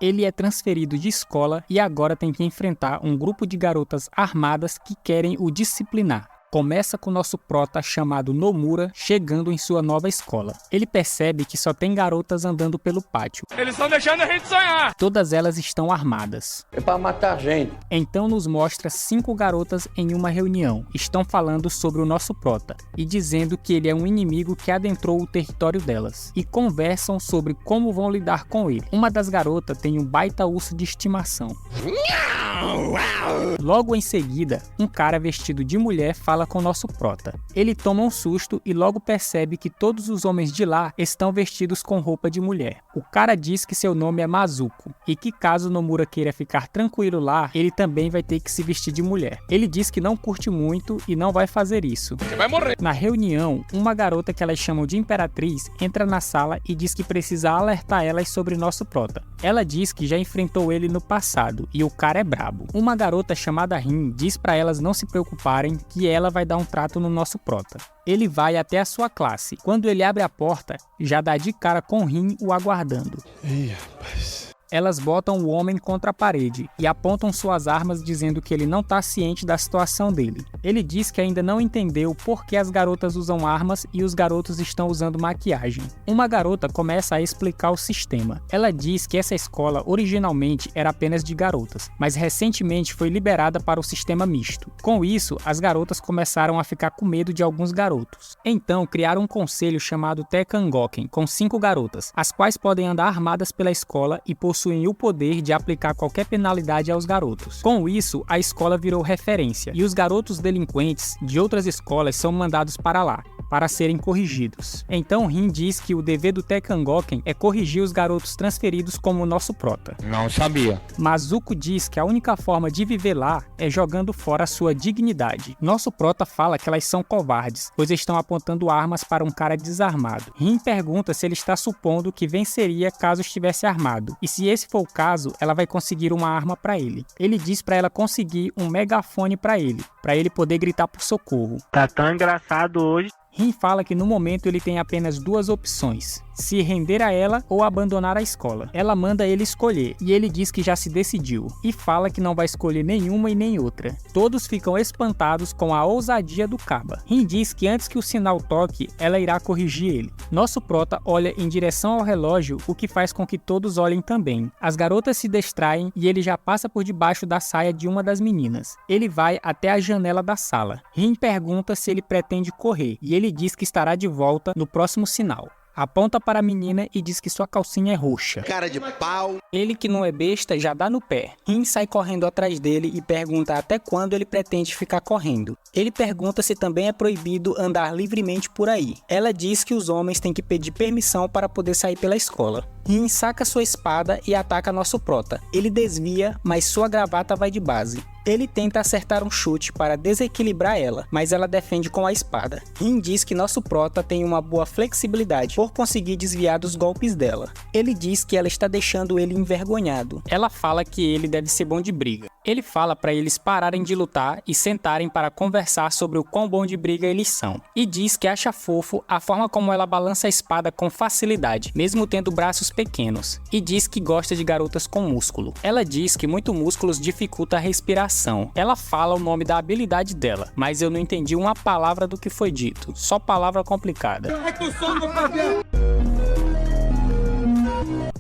Ele é transferido de escola e agora tem que enfrentar um grupo de garotas armadas que querem o disciplinar. Começa com nosso prota chamado Nomura chegando em sua nova escola. Ele percebe que só tem garotas andando pelo pátio. Eles estão deixando a gente sonhar! Todas elas estão armadas. É pra matar a gente. Então nos mostra 5 garotas em uma reunião. Estão falando sobre o nosso prota e dizendo que ele é um inimigo que adentrou o território delas. E conversam sobre como vão lidar com ele. Uma das garotas tem um baita urso de estimação. Logo em seguida, um cara vestido de mulher fala com nosso prota. Ele toma um susto e logo percebe que todos os homens de lá estão vestidos com roupa de mulher. O cara diz que seu nome é Mazuko e que caso Nomura queira ficar tranquilo lá, ele também vai ter que se vestir de mulher. Ele diz que não curte muito e não vai fazer isso. Você vai morrer! Na reunião, uma garota que elas chamam de Imperatriz entra na sala e diz que precisa alertar elas sobre nosso prota. Ela diz que já enfrentou ele no passado e o cara é brabo. Uma garota chamada Rin diz pra elas não se preocuparem que ela vai dar um trato no nosso prota. Ele vai até a sua classe. Quando ele abre a porta, já dá de cara com Rin o aguardando. Ih, rapaz. Elas botam o homem contra a parede e apontam suas armas dizendo que ele não está ciente da situação dele. Ele diz que ainda não entendeu por que as garotas usam armas e os garotos estão usando maquiagem. Uma garota começa a explicar o sistema. Ela diz que essa escola originalmente era apenas de garotas, mas recentemente foi liberada para o sistema misto. Com isso, as garotas começaram a ficar com medo de alguns garotos. Então, criaram um conselho chamado Tekangoken, com 5 garotas, as quais podem andar armadas pela escola e possuem o poder de aplicar qualquer penalidade aos garotos. Com isso, a escola virou referência e os garotos delinquentes de outras escolas são mandados para lá, para serem corrigidos. Então Rin diz que o dever do Tekangoken é corrigir os garotos transferidos como o nosso prota. Não sabia. Mazuko diz que a única forma de viver lá é jogando fora a sua dignidade. Nosso prota fala que elas são covardes, pois estão apontando armas para um cara desarmado. Rin pergunta se ele está supondo que venceria caso estivesse armado, e se esse for o caso, ela vai conseguir uma arma para ele. Ele diz para ela conseguir um megafone para ele poder gritar por socorro. Tá tão engraçado hoje. Rin fala que no momento ele tem apenas 2 opções, se render a ela ou abandonar a escola. Ela manda ele escolher, e ele diz que já se decidiu, e fala que não vai escolher nenhuma e nem outra. Todos ficam espantados com a ousadia do caba. Rin diz que antes que o sinal toque, ela irá corrigir ele. Nosso prota olha em direção ao relógio, o que faz com que todos olhem também. As garotas se distraem e ele já passa por debaixo da saia de uma das meninas. Ele vai até a janela da sala. Rin pergunta se ele pretende correr, e ele diz que estará de volta no próximo sinal. Aponta para a menina e diz que sua calcinha é roxa. Cara de pau. Ele, que não é besta, já dá no pé. Rin sai correndo atrás dele e pergunta até quando ele pretende ficar correndo. Ele pergunta se também é proibido andar livremente por aí. Ela diz que os homens têm que pedir permissão para poder sair pela escola. Rin saca sua espada e ataca nosso prota. Ele desvia, mas sua gravata vai de base. Ele tenta acertar um chute para desequilibrar ela, mas ela defende com a espada. Rin diz que nosso prota tem uma boa flexibilidade por conseguir desviar dos golpes dela. Ele diz que ela está deixando ele envergonhado. Ela fala que ele deve ser bom de briga. Ele fala para eles pararem de lutar e sentarem para conversar sobre o quão bom de briga eles são. E diz que acha fofo a forma como ela balança a espada com facilidade, mesmo tendo braços pequenos. E diz que gosta de garotas com músculo. Ela diz que muito músculos dificulta a respiração. Ela fala o nome da habilidade dela, mas eu não entendi uma palavra do que foi dito. Só palavra complicada.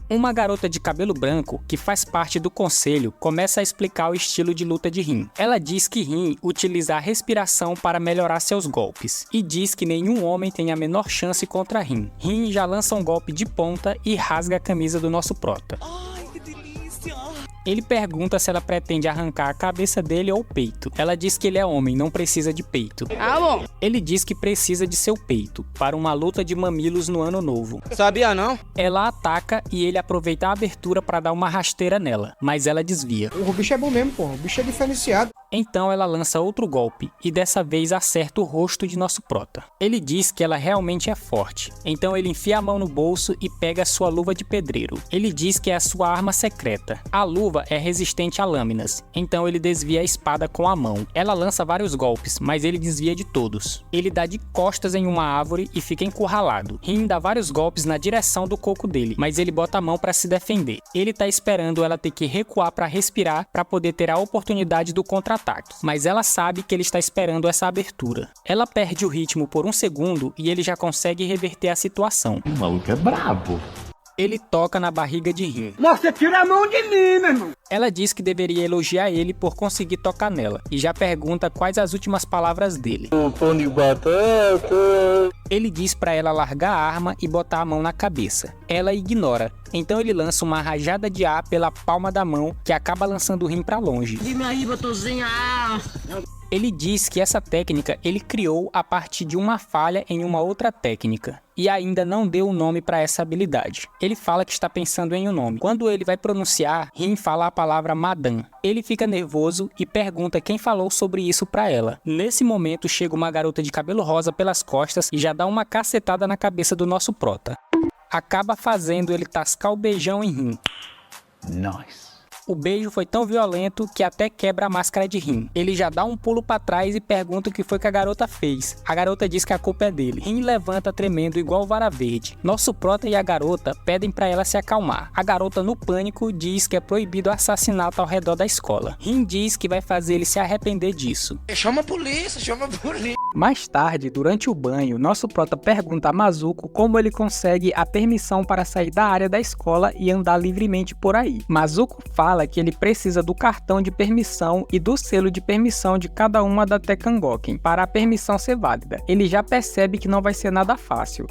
Uma garota de cabelo branco, que faz parte do conselho, começa a explicar o estilo de luta de Rin. Ela diz que Rin utiliza a respiração para melhorar seus golpes, e diz que nenhum homem tem a menor chance contra Rin. Rin já lança um golpe de ponta e rasga a camisa do nosso prota. Ele pergunta se ela pretende arrancar a cabeça dele ou o peito. Ela diz que ele é homem, não precisa de peito. Ah, bom. Ele diz que precisa de seu peito, para uma luta de mamilos no ano novo. Sabia não? Ela ataca e ele aproveita a abertura para dar uma rasteira nela, mas ela desvia. O bicho é bom mesmo, pô. O bicho é diferenciado. Então ela lança outro golpe, e dessa vez acerta o rosto de nosso prota. Ele diz que ela realmente é forte, então ele enfia a mão no bolso e pega sua luva de pedreiro. Ele diz que é a sua arma secreta. A luva é resistente a lâminas, então ele desvia a espada com a mão. Ela lança vários golpes, mas ele desvia de todos. Ele dá de costas em uma árvore e fica encurralado. Rin dá vários golpes na direção do coco dele, mas ele bota a mão para se defender. Ele tá esperando ela ter que recuar para respirar para poder ter a oportunidade do contra-ataque, mas ela sabe que ele está esperando essa abertura. Ela perde o ritmo por um segundo e ele já consegue reverter a situação. O maluco é brabo. Ele toca na barriga de Rin. Você tira a mão de mim, meu irmão! Ela diz que deveria elogiar ele por conseguir tocar nela, e já pergunta quais as últimas palavras dele. Pão de batata. Ele diz pra ela largar a arma e botar a mão na cabeça. Ela ignora, então ele lança uma rajada de ar pela palma da mão, que acaba lançando o Rin pra longe. Dime aí, Botozinha! Ele diz que essa técnica ele criou a partir de uma falha em uma outra técnica, e ainda não deu um nome para essa habilidade. Ele fala que está pensando em um nome. Quando ele vai pronunciar, Rin fala a palavra Madan. Ele fica nervoso e pergunta quem falou sobre isso para ela. Nesse momento chega uma garota de cabelo rosa pelas costas e já dá uma cacetada na cabeça do nosso prota. Acaba fazendo ele tascar o beijão em Rin. Nice. O beijo foi tão violento que até quebra a máscara de Rin. Ele já dá um pulo pra trás e pergunta o que foi que a garota fez. A garota diz que a culpa é dele. Rin levanta tremendo igual vara verde. Nosso prota e a garota pedem pra ela se acalmar. A garota, no pânico, diz que é proibido assassinato ao redor da escola. Rin diz que vai fazer ele se arrepender disso. Chama a polícia, chama a polícia. Mais tarde, durante o banho, nosso prota pergunta a Mazuko como ele consegue a permissão para sair da área da escola e andar livremente por aí. Mazuko fala que ele precisa do cartão de permissão e do selo de permissão de cada uma da Tekangoken para a permissão ser válida. Ele já percebe que não vai ser nada fácil.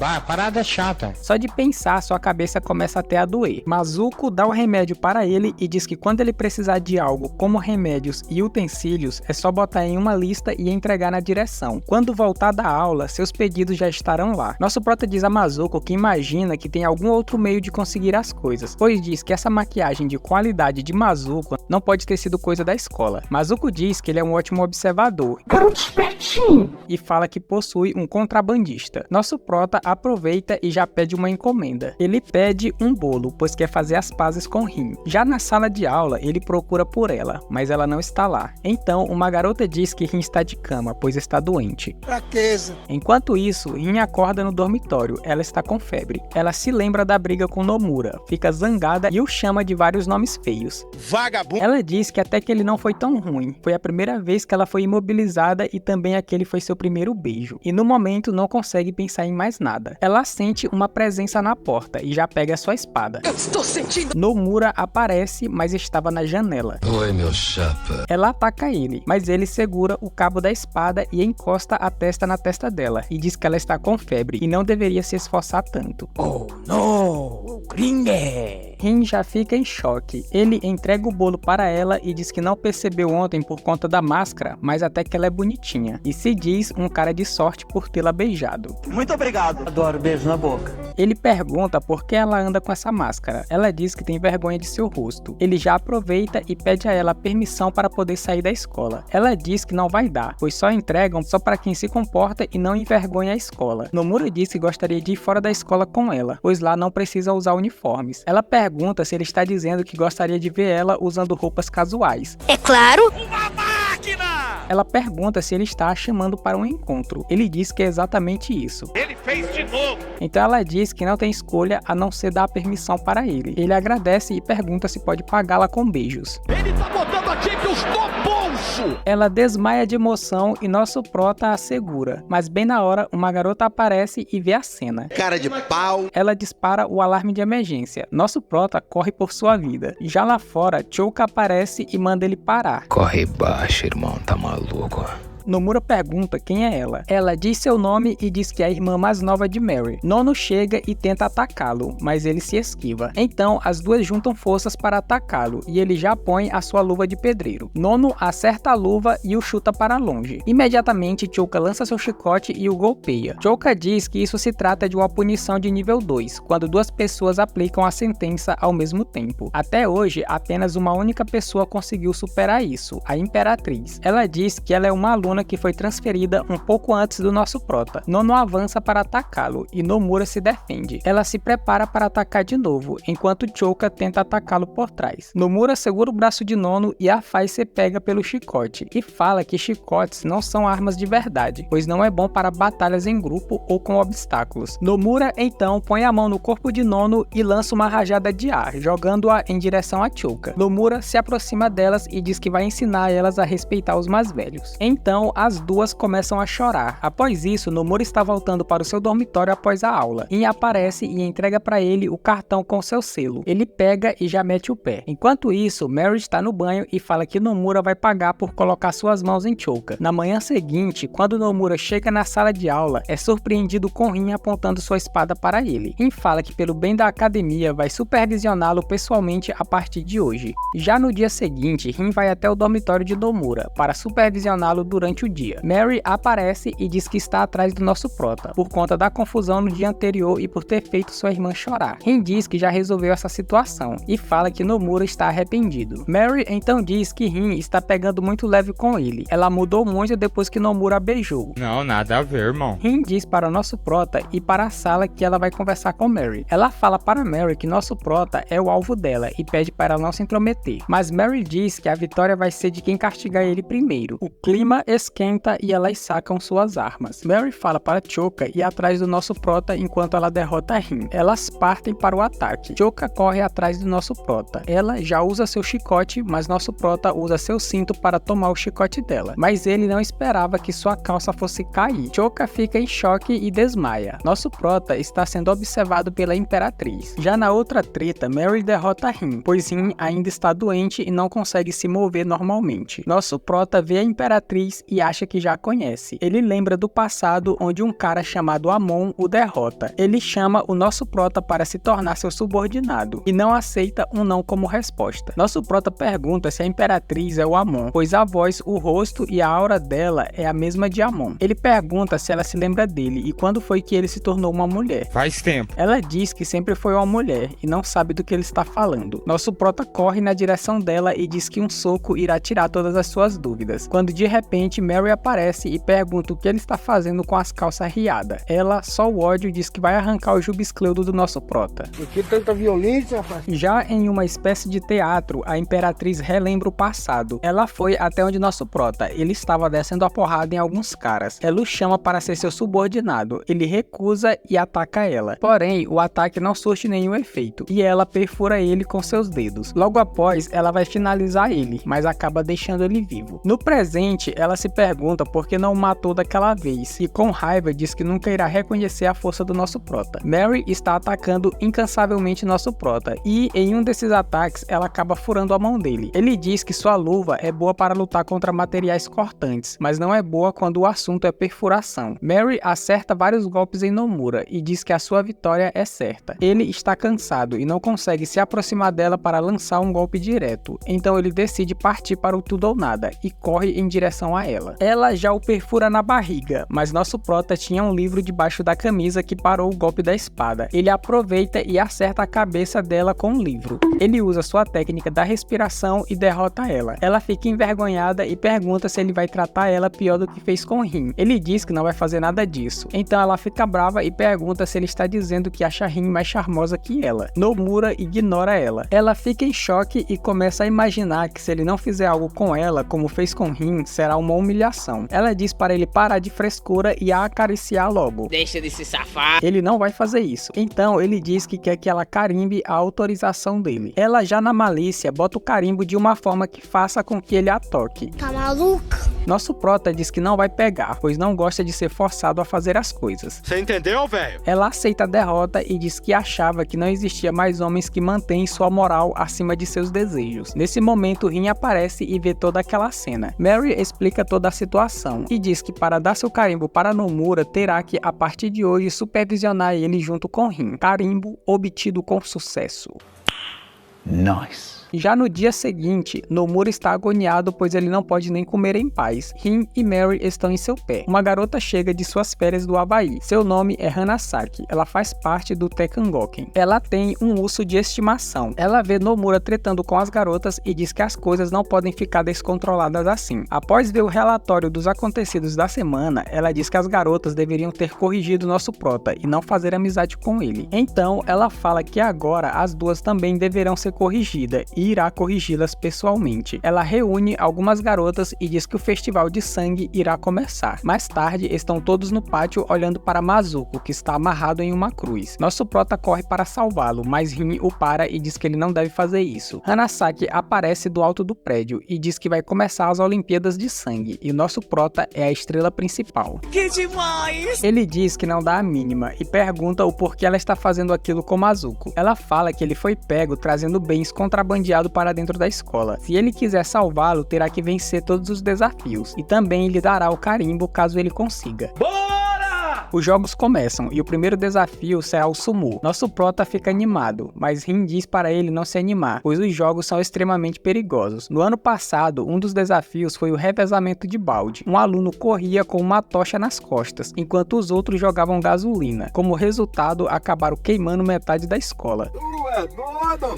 A parada é chata. Só de pensar, sua cabeça começa até a doer. Mazuko dá o remédio para ele e diz que quando ele precisar de algo como remédios e utensílios, é só botar em uma lista e entregar na direção. Quando voltar da aula, seus pedidos já estarão lá. Nosso prota diz a Mazuko que imagina que tem algum outro meio de conseguir as coisas, pois diz que essa maquiagem de qualidade de Mazuko não pode ter sido coisa da escola. Mazuko diz que ele é um ótimo observador e fala que possui um contrabandista. Nosso prota aproveita e já pede uma encomenda. Ele pede um bolo, pois quer fazer as pazes com Rin. Já na sala de aula, ele procura por ela, mas ela não está lá. Então, uma garota diz que Rin está de cama, pois está doente. Fraqueza! Enquanto isso, Rin acorda no dormitório. Ela está com febre. Ela se lembra da briga com Nomura, fica zangada e o chama de vários nomes feios. Vagabundo. Ela diz que até que ele não foi tão ruim. Foi a primeira vez que ela foi imobilizada e também aquele foi seu primeiro beijo. E no momento não consegue pensar em mais nada. Ela sente uma presença na porta e já pega sua espada. Eu estou sentindo! Nomura aparece, mas estava na janela. Oi, meu chapa. Ela ataca ele, mas ele segura o cabo da espada e encosta a testa na testa dela e diz que ela está com febre e não deveria se esforçar tanto. Oh, não! Gringue! Rin já fica em choque. Ele entrega o bolo para ela e diz que não percebeu ontem por conta da máscara, mas até que ela é bonitinha. E se diz um cara de sorte por tê-la beijado. Muito obrigado! Adoro beijo na boca. Ele pergunta por que ela anda com essa máscara. Ela diz que tem vergonha de seu rosto. Ele já aproveita e pede a ela permissão para poder sair da escola. Ela diz que não vai dar, pois só entregam só para quem se comporta e não envergonha a escola. Nomura diz que gostaria de ir fora da escola com ela, pois lá não precisa usar uniformes. Ela pergunta se ele está dizendo que gostaria de ver ela usando roupas casuais. É claro! Ela pergunta se ele está a chamando para um encontro. Ele diz que é exatamente isso. Ele fez de novo. Então ela diz que não tem escolha a não ser dar permissão para ele. Ele agradece e pergunta se pode pagá-la com beijos. Ele tá botando a Champions no bolso. Ela desmaia de emoção e nosso prota a segura. Mas bem na hora, uma garota aparece e vê a cena. Cara de pau. Ela dispara o alarme de emergência. Nosso prota corre por sua vida. Já lá fora, Chouka aparece e manda ele parar. Corre baixo, irmão, tá maluco? Nomura pergunta quem é ela. Ela diz seu nome e diz que é a irmã mais nova de Mary. Nono chega e tenta atacá-lo, mas ele se esquiva. Então, as duas juntam forças para atacá-lo e ele já põe a sua luva de pedreiro. Nono acerta a luva e o chuta para longe. Imediatamente, Chouka lança seu chicote e o golpeia. Chouka diz que isso se trata de uma punição de nível 2, quando duas pessoas aplicam a sentença ao mesmo tempo. Até hoje, apenas uma única pessoa conseguiu superar isso, a Imperatriz. Ela diz que ela é uma aluna que foi transferida um pouco antes do nosso prota. Nono avança para atacá-lo e Nomura se defende. Ela se prepara para atacar de novo, enquanto Chouka tenta atacá-lo por trás. Nomura segura o braço de Nono e a faz ser pega pelo chicote, e fala que chicotes não são armas de verdade, pois não é bom para batalhas em grupo ou com obstáculos. Nomura então põe a mão no corpo de Nono e lança uma rajada de ar, jogando-a em direção a Chouka. Nomura se aproxima delas e diz que vai ensinar elas a respeitar os mais velhos. Então, as duas começam a chorar. Após isso, Nomura está voltando para o seu dormitório após a aula. Rin aparece e entrega para ele o cartão com seu selo. Ele pega e já mete o pé. Enquanto isso, Mary está no banho e fala que Nomura vai pagar por colocar suas mãos em Chouka. Na manhã seguinte, quando Nomura chega na sala de aula, é surpreendido com Rin apontando sua espada para ele. Rin fala que pelo bem da academia vai supervisioná-lo pessoalmente a partir de hoje. Já no dia seguinte, Rin vai até o dormitório de Nomura para supervisioná-lo durante o dia. Mary aparece e diz que está atrás do nosso prota, por conta da confusão no dia anterior e por ter feito sua irmã chorar. Rin diz que já resolveu essa situação e fala que Nomura está arrependido. Mary então diz que Rin está pegando muito leve com ele. Ela mudou muito depois que Nomura a beijou. Não, nada a ver, irmão. Rin diz para nosso prota ir para a sala que ela vai conversar com Mary. Ela fala para Mary que nosso prota é o alvo dela e pede para ela não se intrometer. Mas Mary diz que a vitória vai ser de quem castigar ele primeiro. O clima esquenta e elas sacam suas armas. Mary fala para Chouka ir atrás do nosso prota enquanto ela derrota Rin. Elas partem para o ataque. Chouka corre atrás do nosso prota. Ela já usa seu chicote, mas nosso prota usa seu cinto para tomar o chicote dela. Mas ele não esperava que sua calça fosse cair. Chouka fica em choque e desmaia. Nosso prota está sendo observado pela Imperatriz. Já na outra treta, Mary derrota Rin, pois Rin ainda está doente e não consegue se mover normalmente. Nosso prota vê a Imperatriz e acha que já a conhece. Ele lembra do passado onde um cara chamado Amon o derrota. Ele chama o nosso prota para se tornar seu subordinado e não aceita um não como resposta. Nosso prota pergunta se a Imperatriz é o Amon, pois a voz, o rosto e a aura dela é a mesma de Amon. Ele pergunta se ela se lembra dele e quando foi que ele se tornou uma mulher. Faz tempo. Ela diz que sempre foi uma mulher e não sabe do que ele está falando. Nosso prota corre na direção dela e diz que um soco irá tirar todas as suas dúvidas. Quando de repente Mary aparece e pergunta o que ele está fazendo com as calças riadas. Ela, só o ódio, diz que vai arrancar o jubescleudo do nosso prota. Por que tanta violência, rapaz? Já em uma espécie de teatro, a Imperatriz relembra o passado. Ela foi até onde nosso prota. Ele estava descendo a porrada em alguns caras. Ela o chama para ser seu subordinado. Ele recusa e ataca ela. Porém, o ataque não surte nenhum efeito e ela perfura ele com seus dedos. Logo após, ela vai finalizar ele, mas acaba deixando ele vivo. No presente, ela se pergunta por que não o matou daquela vez e com raiva diz que nunca irá reconhecer a força do nosso prota. Mary está atacando incansavelmente nosso prota e em um desses ataques ela acaba furando a mão dele. Ele diz que sua luva é boa para lutar contra materiais cortantes, mas não é boa quando o assunto é perfuração. Mary acerta vários golpes em Nomura e diz que a sua vitória é certa. Ele está cansado e não consegue se aproximar dela para lançar um golpe direto, então ele decide partir para o tudo ou nada e corre em direção a ela. Ela já o perfura na barriga, mas nosso prota tinha um livro debaixo da camisa que parou o golpe da espada. Ele aproveita e acerta a cabeça dela com o livro. Ele usa sua técnica da respiração e derrota ela. Ela fica envergonhada e pergunta se ele vai tratar ela pior do que fez com Rin. Ele diz que não vai fazer nada disso. Então ela fica brava e pergunta se ele está dizendo que acha Rin mais charmosa que ela. Nomura ignora ela. Ela fica em choque e começa a imaginar que se ele não fizer algo com ela, como fez com Rin, será uma humilhação. Ela diz para ele parar de frescura e a acariciar logo. Deixa de se safar. Ele não vai fazer isso. Então ele diz que quer que ela carimbe a autorização dele. Ela já na malícia bota o carimbo de uma forma que faça com que ele a toque. Tá maluco? Nosso prota diz que não vai pegar, pois não gosta de ser forçado a fazer as coisas. Você entendeu, velho? Ela aceita a derrota e diz que achava que não existia mais homens que mantêm sua moral acima de seus desejos. Nesse momento, Rin aparece e vê toda aquela cena. Mary explica toda a situação e diz que para dar seu carimbo para Nomura, terá que, a partir de hoje, supervisionar ele junto com Rin. Carimbo obtido com sucesso. Nice. Já no dia seguinte, Nomura está agoniado pois ele não pode nem comer em paz. Rin e Mary estão em seu pé. Uma garota chega de suas férias do Havaí. Seu nome é Hanasaki. Ela faz parte do Tekkangoken. Ela tem um urso de estimação. Ela vê Nomura tretando com as garotas e diz que as coisas não podem ficar descontroladas assim. Após ver o relatório dos acontecidos da semana, ela diz que as garotas deveriam ter corrigido nosso prota e não fazer amizade com ele. Então, ela fala que agora as duas também deverão ser corrigidas e irá corrigi-las pessoalmente. Ela reúne algumas garotas e diz que o festival de sangue irá começar. Mais tarde, estão todos no pátio olhando para Mazuko, que está amarrado em uma cruz. Nosso prota corre para salvá-lo, mas Rin o para e diz que ele não deve fazer isso. Hanasaki aparece do alto do prédio e diz que vai começar as Olimpíadas de Sangue, e nosso prota é a estrela principal. Que demais! Ele diz que não dá a mínima e pergunta o porquê ela está fazendo aquilo com Mazuko. Ela fala que ele foi pego trazendo bens contrabandeados para dentro da escola. Se ele quiser salvá-lo, terá que vencer todos os desafios, e também lhe dará o carimbo caso ele consiga. Os jogos começam e o primeiro desafio será o sumo. Nosso prota fica animado, mas Rin diz para ele não se animar, pois os jogos são extremamente perigosos. No ano passado, um dos desafios foi o revezamento de balde. Um aluno corria com uma tocha nas costas, enquanto os outros jogavam gasolina. Como resultado, acabaram queimando metade da escola.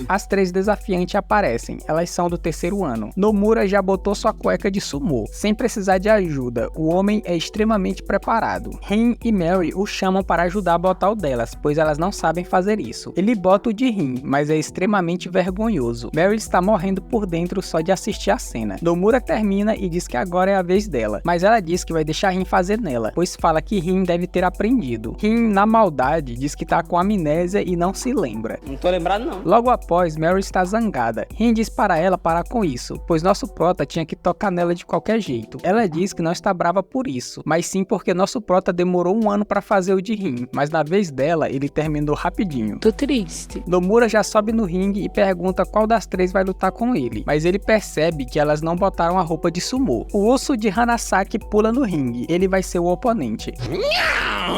As 3 desafiantes aparecem, elas são do terceiro ano. Nomura já botou sua cueca de sumô, sem precisar de ajuda, o homem é extremamente preparado. Rin e Mary o chamam para ajudar a botar o delas, pois elas não sabem fazer isso. Ele bota o de Rin, mas é extremamente vergonhoso. Mary está morrendo por dentro só de assistir a cena. Nomura termina e diz que agora é a vez dela, mas ela diz que vai deixar Rin fazer nela, pois fala que Rin deve ter aprendido. Rin, na maldade, diz que tá com amnésia e não se lembra. Não tô lembrado não. Logo após, Mary está zangada. Rin diz para ela parar com isso, pois nosso prota tinha que tocar nela de qualquer jeito. Ela diz que não está brava por isso, mas sim porque nosso prota demorou um ano para fazer o de Rin, mas na vez dela, ele terminou rapidinho. Tô triste. Nomura já sobe no ringue e pergunta qual das 3 vai lutar com ele, mas ele percebe que elas não botaram a roupa de sumô. O urso de Hanasaki pula no ringue, ele vai ser o oponente.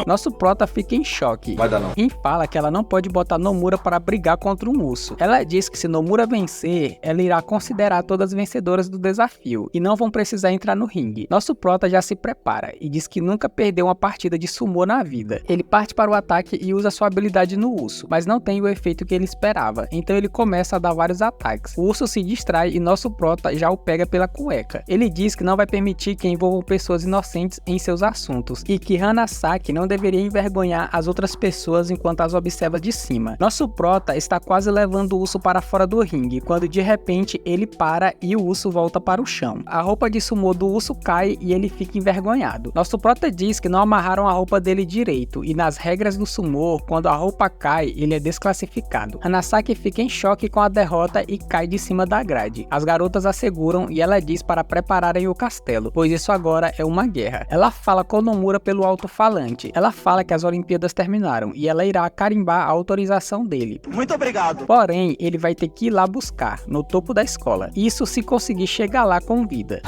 Nosso prota fica em choque. Vai dar não. Rin fala que ela não pode botar Nomura para brigar contra um urso. Ela diz que se Nomura vencer, ela irá considerar todas as vencedoras do desafio e não vão precisar entrar no ringue. Nosso prota já se prepara e diz que nunca perdeu uma partida de sumô na vida. Ele parte para o ataque e usa sua habilidade no urso, mas não tem o efeito que ele esperava, então ele começa a dar vários ataques. O urso se distrai e nosso prota já o pega pela cueca. Ele diz que não vai permitir que envolvam pessoas inocentes em seus assuntos e que Hanasaki não deveria envergonhar as outras pessoas enquanto as observa de cima. Nosso prota está quase levando o urso para fora do ringue, quando de repente ele para e o urso volta para o chão. A roupa de sumô do urso cai e ele fica envergonhado. Nosso prota diz que não amarraram a roupa dele direito e nas regras do sumô, quando a roupa cai, ele é desclassificado. Hanasaki fica em choque com a derrota e cai de cima da grade. As garotas a seguram e ela diz para prepararem o castelo, pois isso agora é uma guerra. Ela fala com Nomura pelo alto-falante. Ela fala que as Olimpíadas terminaram e ela irá carimbar a autorização dele. Muito obrigado. Porém, ele vai ter que ir lá buscar, no topo da escola. Isso se conseguir chegar lá com vida.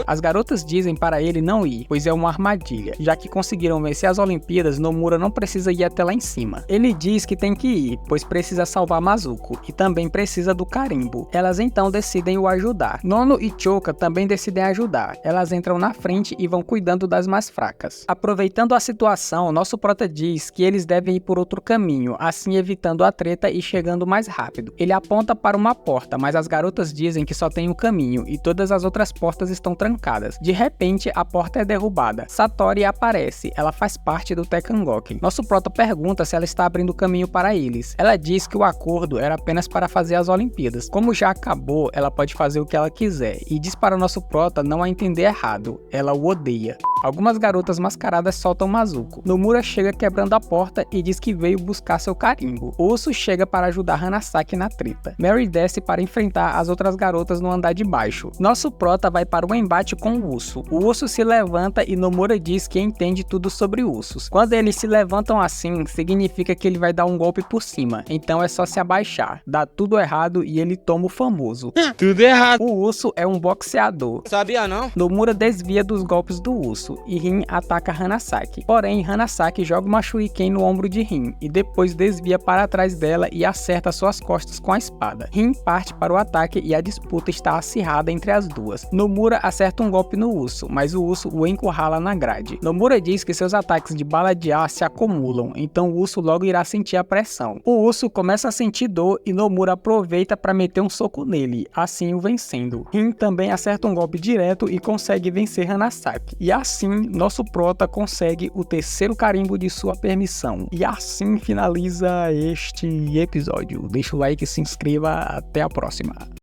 As garotas dizem para ele não ir, pois é uma armadilha. Já que conseguiram vencer as Olimpíadas, Nomura não precisa ir até lá em cima. Ele diz que tem que ir, pois precisa salvar Mazuko e também precisa do carimbo. Elas então decidem o ajudar. Nono e Choka também decidem ajudar. Elas entram na frente e vão cuidando das mais fracas. Aproveitando a situação, nosso prota diz que eles devem ir por outro caminho, assim evitando a treta e chegando mais rápido. Ele aponta para uma porta, mas as garotas dizem que só tem um caminho e todas as outras portas estão trancadas. De repente, a porta é derrubada. Satori aparece, ela faz parte do Tekkangoken. Nosso prota pergunta se ela está abrindo caminho para eles. Ela diz que o acordo era apenas para fazer as Olimpíadas. Como já acabou, ela pode fazer o que ela quiser e diz para o nosso prota não a entender errado. Ela o odeia. Algumas garotas mascaradas soltam Mazuko. Nomura chega quebrando a porta e diz que veio buscar seu carimbo. O urso chega para ajudar Hanasaki na treta. Mary desce para enfrentar as outras garotas no andar de baixo. Nosso prota vai para um embate com o urso. O urso se levanta e Nomura diz que entende tudo sobre ursos. Quando eles se levantam assim, significa que ele vai dar um golpe por cima, então é só se abaixar. Dá tudo errado e ele toma o famoso. Tudo errado. O urso é um boxeador. Sabia não? Nomura desvia dos golpes do urso e Rin ataca Hanasaki. Porém, Hanasaki joga uma shuriken no ombro de Rin e depois desvia para trás dela e acerta suas costas com a espada. Rin parte para o ataque e a disputa está acirrada entre as duas. Nomura acerta um golpe no urso, mas o urso o encurrala na grade. Nomura diz que seus ataques de bala de ar se acumulam, então o urso logo irá sentir a pressão. O urso começa a sentir dor e Nomura aproveita para meter um soco nele, assim o vencendo. Rin também acerta um golpe direto e consegue vencer Hanasaki. E assim, nosso prota consegue o terceiro carimbo de sua permissão. E assim finaliza este episódio. Deixa o like e se inscreva. Até a próxima.